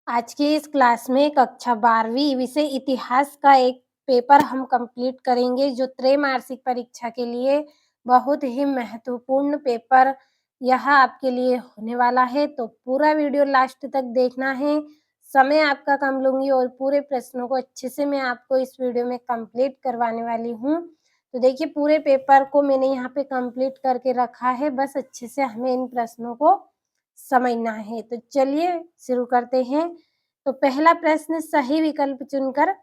आज की इस क्लास में कक्षा 12वीं विषय इतिहास का एक पेपर हम कंप्लीट करेंगे जो त्रैमासिक परीक्षा के लिए बहुत ही महत्वपूर्ण पेपर यह आपके लिए होने वाला है। तो पूरा वीडियो लास्ट तक देखना है। समय आपका कम लूँगी और पूरे प्रश्नों को अच्छे से मैं आपको इस वीडियो में कंप्लीट करवाने वाली हूँ। तो देखिए पूरे पेपर को मैंने यहाँ पे कंप्लीट करके रखा है, बस अच्छे से हमें इन प्रश्नों को समझना है। तो चलिए शुरू करते हैं। तो पहला प्रश्न सही विकल्प चुनकर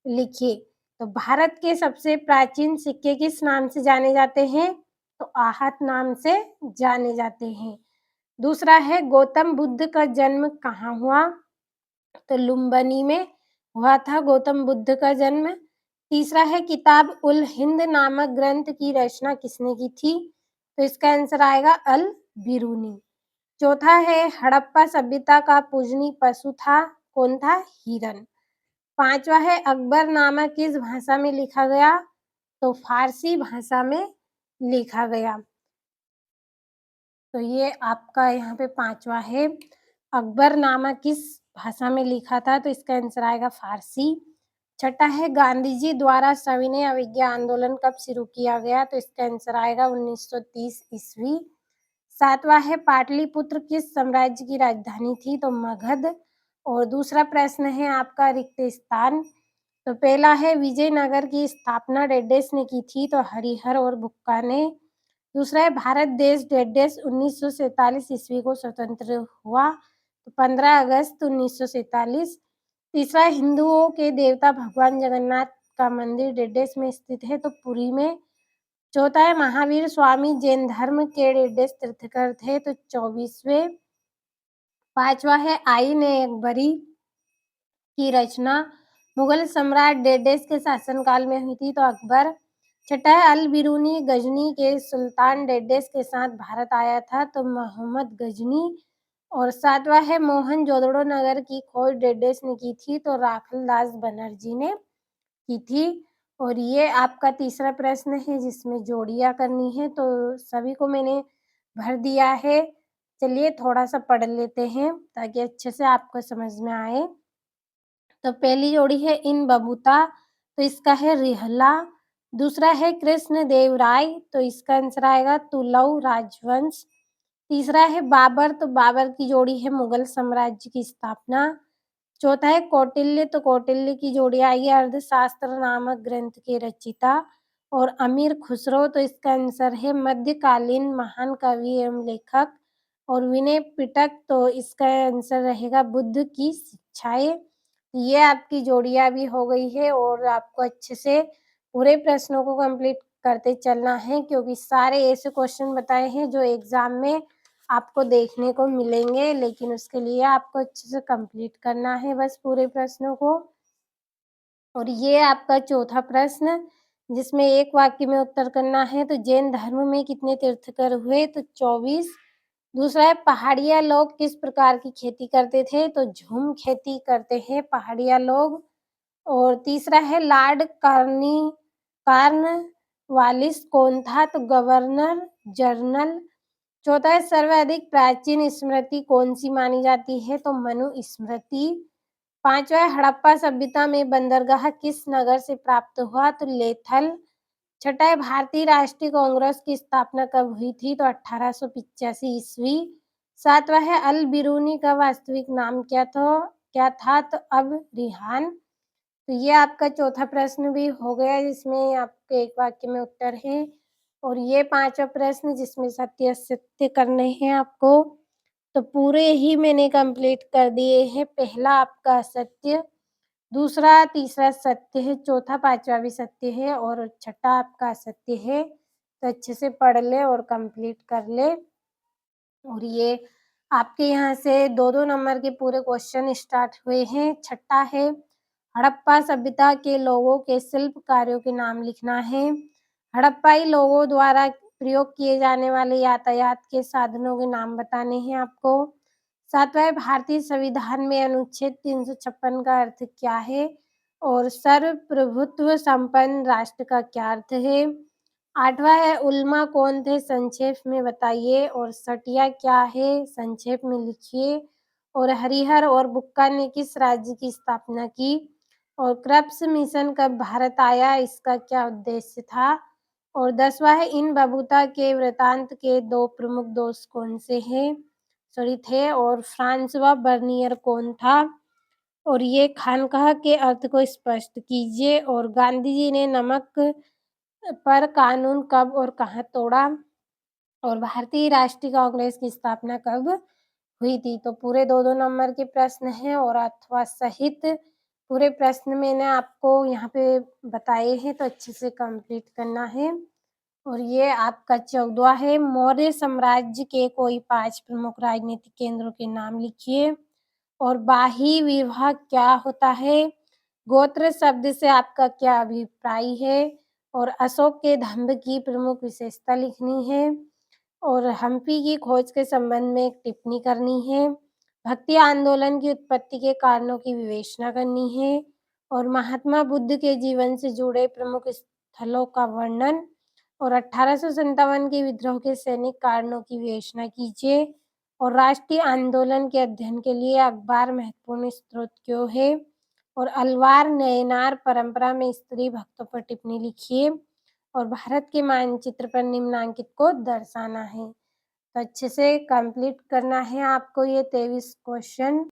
लिखिए। तो भारत के सबसे प्राचीन सिक्के किस नाम से जाने जाते हैं? तो आहत नाम से जाने जाते हैं। दूसरा है गौतम बुद्ध का जन्म कहाँ हुआ? तो लुम्बिनी में हुआ था गौतम बुद्ध का जन्म। तीसरा है किताब उल हिंद नामक ग्रंथ की रचना किसने की थी? तो इसका आंसर आएगा अल बिरूनी। चौथा है हड़प्पा सभ्यता का पूजनीय पशु था, कौन था? हिरन। पांचवा है अकबरनामा किस भाषा में लिखा गया? तो फारसी भाषा में लिखा गया। तो ये आपका यहाँ पे पांचवा है, अकबरनामा किस भाषा में लिखा था? तो इसका आंसर आएगा फारसी। छठा है गांधी जी द्वारा सविनय अवज्ञा आंदोलन कब शुरू किया गया? तो इसका आंसर आएगा 1930 ईस्वी। सातवां है पाटलिपुत्र किस साम्राज्य की राजधानी थी? तो मगध। और दूसरा प्रश्न है आपका रिक्त स्थान। तो पहला है विजयनगर की स्थापना डेडेस ने की थी? तो हरिहर और बुक्का ने। दूसरा है भारत देश डेडेस 1947 ईस्वी को स्वतंत्र हुआ? तो 15 अगस्त 1947। तीसरा हिंदुओं के देवता भगवान जगन्नाथ का मंदिर डेडेस में स्थित है? तो पुरी में। चौथा है महावीर स्वामी जैन धर्म के डेडेस तीर्थकर थे? तो 24वें। पांचवा है आईन ए अकबरी की रचना मुगल सम्राट डेडेस के शासनकाल में हुई थी? तो अकबर। छठा है अल बिरूनी गजनी के सुल्तान डेडेस के साथ भारत आया था? तो मोहम्मद गजनी। और सातवां है मोहनजोदड़ो नगर की खोज डेडेस ने की थी? तो राखलदास बनर्जी ने की थी। और ये आपका तीसरा प्रश्न है जिसमें जोड़ियां करनी है, तो सभी को मैंने भर दिया है। चलिए थोड़ा सा पढ़ लेते हैं ताकि अच्छे से आपको समझ में आए। तो पहली जोड़ी है इन बबूता, तो इसका है रिहला। दूसरा है कृष्ण देव राय, तो इसका आंसर आएगा तुलऊ राजवंश। तीसरा है बाबर, तो बाबर की जोड़ी है मुगल साम्राज्य की स्थापना। चौथा है कौटिल्य, तो कौटिल्य की जोड़ी आई है अर्थशास्त्र नामक ग्रंथ के रचयिता। और अमीर खुसरो, तो इसका आंसर है मध्यकालीन महान कवि एवं लेखक। और विनय पिटक, तो इसका आंसर रहेगा बुद्ध की शिक्षाएं। ये आपकी जोड़ियां भी हो गई है और आपको अच्छे से पूरे प्रश्नों को कंप्लीट करते चलना है क्योंकि सारे ऐसे क्वेश्चन बताए हैं जो एग्जाम में आपको देखने को मिलेंगे, लेकिन उसके लिए आपको अच्छे से कंप्लीट करना है बस पूरे प्रश्नों को। और ये आपका चौथा प्रश्न जिसमें एक वाक्य में उत्तर करना है। तो जैन धर्म में कितने तीर्थंकर हुए? तो 24। दूसरा है पहाड़िया लोग किस प्रकार की खेती करते थे? तो झूम खेती करते हैं पहाड़िया लोग। और तीसरा है लॉर्ड कॉर्नवालिस कौन था? तो गवर्नर जनरल। चौथा है सर्वाधिक प्राचीन स्मृति कौन सी मानी जाती है? तो मनु स्मृति। पांचवा है हड़प्पा सभ्यता में बंदरगाह किस नगर से प्राप्त हुआ? तो लेथल। छठा है भारतीय राष्ट्रीय कांग्रेस की स्थापना कब हुई थी? तो 1885 ईस्वी। सातवां है अल बिरूनी का वास्तविक नाम क्या था? तो अब रिहान। तो ये आपका चौथा प्रश्न भी हो गया जिसमें आपके एक वाक्य में उत्तर है। और ये पांचवा प्रश्न जिसमें सत्य असत्य करने हैं आपको, तो पूरे ही मैंने कंप्लीट कर दिए हैं। पहला आपका सत्य, दूसरा तीसरा सत्य है, चौथा पांचवा भी सत्य है और छठा आपका असत्य है। तो अच्छे से पढ़ ले और कंप्लीट कर ले। और ये आपके यहाँ से 2-2 नंबर के पूरे क्वेश्चन स्टार्ट हुए हैं। छठा है हड़प्पा सभ्यता के लोगों के शिल्प कार्यों के नाम लिखना है। हड़प्पाई लोगों द्वारा प्रयोग किए जाने वाले यातायात के साधनों के नाम बताने हैं आपको। सातवां है भारतीय संविधान में अनुच्छेद 356 का अर्थ क्या है? और सर्वप्रभुत्व संपन्न राष्ट्र का क्या अर्थ है? आठवां है उल्मा कौन थे? संक्षेप में बताइए। और सटिया क्या है? संक्षेप में लिखिए। और हरिहर और बुक्का ने किस राज्य की स्थापना की? और क्रिप्स मिशन कब भारत आया, इसका क्या उद्देश्य था? और 10वां है इन बबूता के वृत्तांत के 2 प्रमुख दोष कौन से हैं? थे और फ्रांसवा बर्नियर कौन था? और ये खानकाह के अर्थ को स्पष्ट कीजिए और गांधी जी ने नमक पर कानून कब और कहाँ तोड़ा? और भारतीय राष्ट्रीय कांग्रेस की स्थापना कब हुई थी? तो पूरे 2-2 नंबर के प्रश्न हैं और अथवा सहित पूरे प्रश्न मैंने आपको यहाँ पे बताए हैं, तो अच्छे से कंप्लीट करना है। और ये आपका 14वां है, मौर्य साम्राज्य के कोई 5 प्रमुख राजनीतिक केंद्रों के नाम लिखिए। और बाही विवाह क्या होता है? गोत्र शब्द से आपका क्या अभिप्राय है? और अशोक के धम्म की प्रमुख विशेषता लिखनी है। और हम्पी की खोज के संबंध में एक टिप्पणी करनी है। भक्ति आंदोलन की उत्पत्ति के कारणों की विवेचना करनी है। और महात्मा बुद्ध के जीवन से जुड़े प्रमुख स्थलों का वर्णन। और 1857 के विद्रोह के सैनिक कारणों की विवेचना कीजिए। और राष्ट्रीय आंदोलन के अध्ययन के लिए अखबार महत्वपूर्ण स्रोत क्यों है? और अलवार नयनार परंपरा में स्त्री भक्तों पर टिप्पणी लिखिए। और भारत के मानचित्र पर निम्नांकित को दर्शाना है। तो अच्छे से कंप्लीट करना है आपको ये 23 क्वेश्चन।